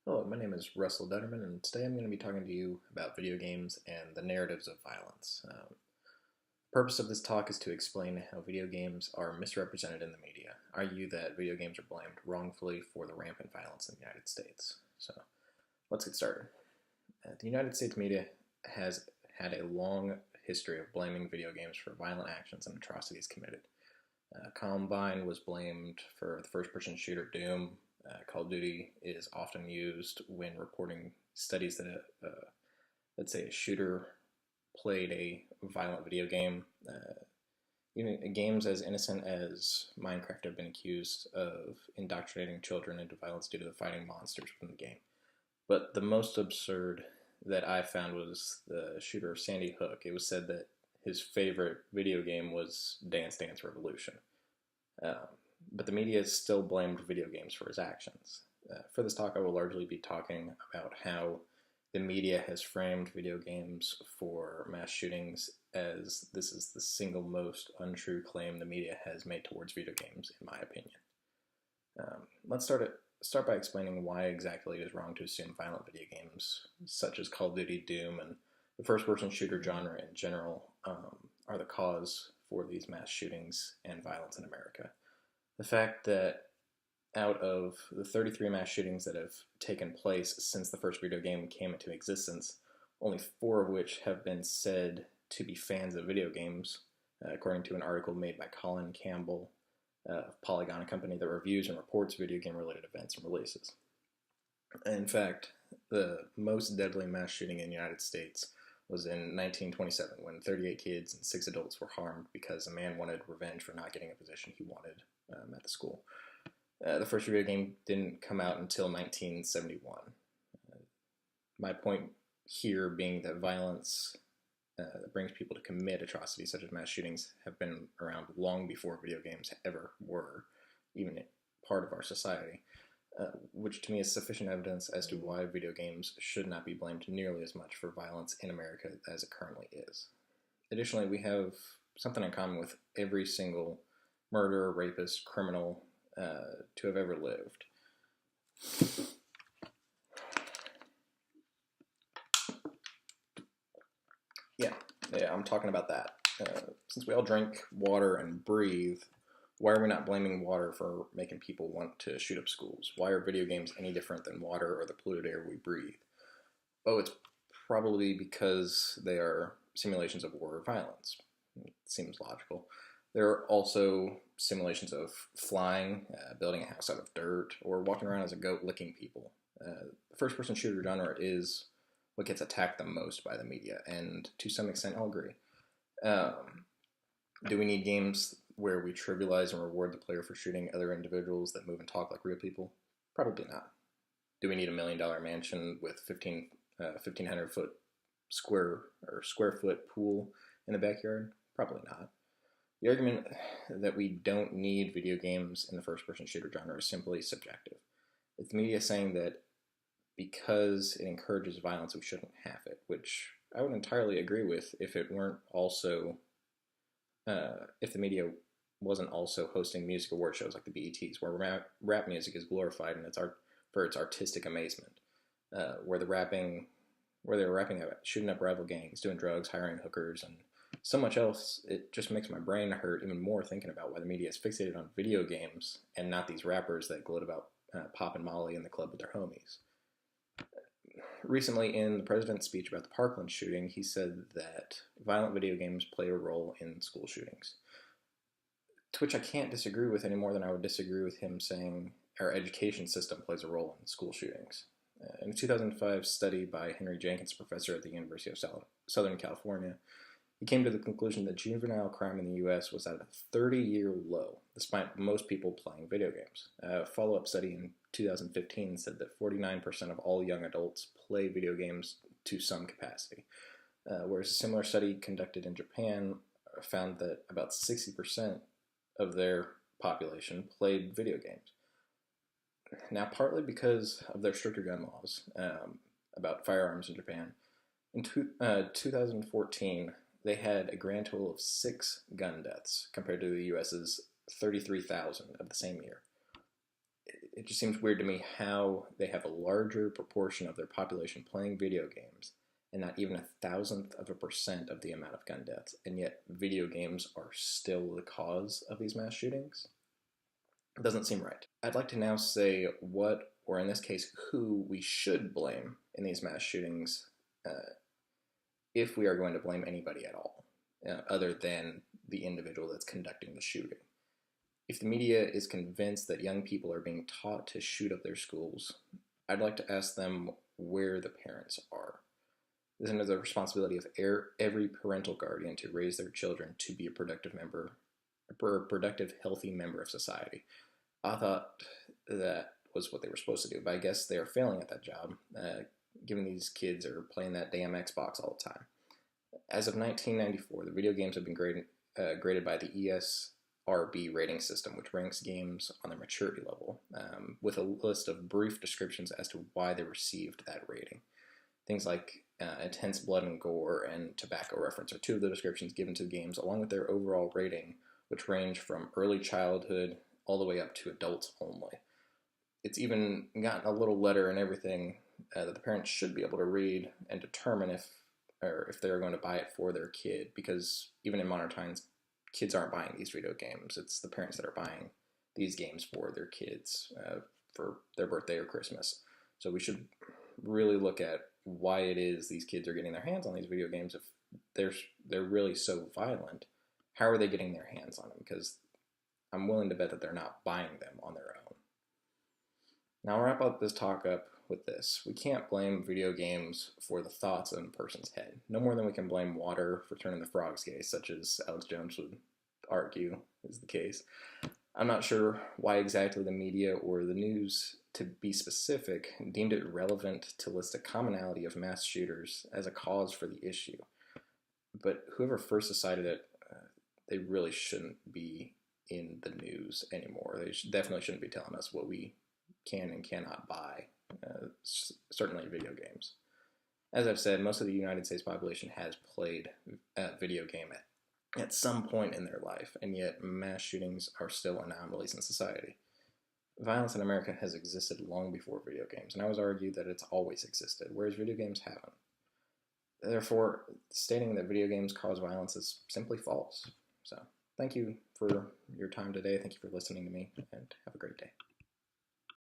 Hello, my name is Russell Detterman, and today I'm going to be talking to you about video games and the narratives of violence. The purpose of this talk is to explain how video games are misrepresented in the media, argue that video games are blamed wrongfully for the rampant violence in the United States. So, let's get started. The United States media has had a long history of blaming video games for violent actions and atrocities committed. Columbine was blamed for the first-person shooter Doom. Call of Duty is often used when reporting studies that, let's say, a shooter played a violent video game. Even games as innocent as Minecraft have been accused of indoctrinating children into violence due to the fighting monsters from the game. But the most absurd that I found was the shooter Sandy Hook. It was said that his favorite video game was Dance Dance Revolution. But the media still blamed video games for his actions. For this talk, I will largely be talking about how the media has framed video games for mass shootings, as this is the single most untrue claim the media has made towards video games, in my opinion. Let's start by explaining why exactly it is wrong to assume violent video games, such as Call of Duty, Doom, and the first-person shooter genre in general, are the cause for these mass shootings and violence in America. The fact that out of the 33 mass shootings that have taken place since the first video game came into existence, only 4 of which have been said to be fans of video games, according to an article made by Colin Campbell of Polygon, a company that reviews and reports video game-related events and releases. In fact, the most deadly mass shooting in the United States was in 1927, when 38 kids and 6 adults were harmed because a man wanted revenge for not getting a position he wanted at the school. The first video game didn't come out until 1971. My point here being that violence that brings people to commit atrocities such as mass shootings have been around long before video games ever were even part of our society, which to me is sufficient evidence as to why video games should not be blamed nearly as much for violence in America as it currently is. Additionally, we have something in common with every single murderer, rapist, criminal to have ever lived. Yeah, I'm talking about that. Since we all drink water and breathe, why are we not blaming water for making people want to shoot up schools? Why are video games any different than water or the polluted air we breathe? Oh, it's probably because they are simulations of war or violence. It seems logical. There are also simulations of flying, building a house out of dirt, or walking around as a goat licking people. The first-person shooter genre is what gets attacked the most by the media, and to some extent I'll agree. Do we need games where we trivialize and reward the player for shooting other individuals that move and talk like real people? Probably not. Do we need a $1 million mansion with 1,500 foot square foot pool in the backyard? Probably not. The argument that we don't need video games in the first-person shooter genre is simply subjective. It's the media saying that because it encourages violence, we shouldn't have it, which I would entirely agree with if it weren't also, if the media wasn't also hosting music award shows like the BETs, where rap music is glorified and for its artistic amazement, where they're rapping about shooting up rival gangs, doing drugs, hiring hookers, and so much else. It just makes my brain hurt even more thinking about why the media is fixated on video games and not these rappers that gloat about popping Molly in the club with their homies. Recently, in the president's speech about the Parkland shooting, he said that violent video games play a role in school shootings, to which I can't disagree with any more than I would disagree with him saying our education system plays a role in school shootings. In a 2005 study by Henry Jenkins, professor at the University of Southern California, he came to the conclusion that juvenile crime in the U.S. was at a 30-year low, despite most people playing video games. A follow-up study in 2015 said that 49% of all young adults play video games to some capacity, whereas a similar study conducted in Japan found that about 60% of their population played video games. Now, partly because of their stricter gun laws about firearms in Japan, in 2014, they had a grand total of 6 gun deaths compared to the U.S.'s 33,000 of the same year. it just seems weird to me how they have a larger proportion of their population playing video games and not even 1,000% of the amount of gun deaths, and yet video games are still the cause of these mass shootings. It doesn't seem right. I'd like to now say what, or in this case, who we should blame in these mass shootings, if we are going to blame anybody at all, other than the individual that's conducting the shooting. If the media is convinced that young people are being taught to shoot up their schools, I'd like to ask them where the parents are. This is the responsibility of every parental guardian to raise their children to be a productive, healthy member of society. I thought that was what they were supposed to do, but I guess they are failing at that job, given these kids are playing that damn Xbox all the time. As of 1994, the video games have been graded by the ESRB rating system, which ranks games on their maturity level, with a list of brief descriptions as to why they received that rating. Things like intense blood and gore and tobacco reference are two of the descriptions given to games, along with their overall rating, which range from early childhood all the way up to adults only. It's even gotten a little letter and everything that the parents should be able to read and determine if they're going to buy it for their kid, because even in modern times, kids aren't buying these video games. It's the parents that are buying these games for their kids for their birthday or Christmas. So we should really look at why it is these kids are getting their hands on these video games. If they're really so violent, how are they getting their hands on them? Because I'm willing to bet that they're not buying them on their own. Now I'll wrap up this talk up with this. We can't blame video games for the thoughts in a person's head, no more than we can blame water for turning the frogs gay, such as Alex Jones would argue is the case. I'm not sure why exactly the media or the news, to be specific, deemed it relevant to list a commonality of mass shooters as a cause for the issue. But whoever first decided it, they really shouldn't be in the news anymore. They definitely shouldn't be telling us what we can and cannot buy, certainly video games. As I've said, most of the United States population has played a video game at some point in their life, and yet mass shootings are still anomalies in society. Violence in America has existed long before video games, and I would argue that it's always existed, whereas video games haven't. Therefore, stating that video games cause violence is simply false. So, thank you for your time today. Thank you for listening to me, and have a great day.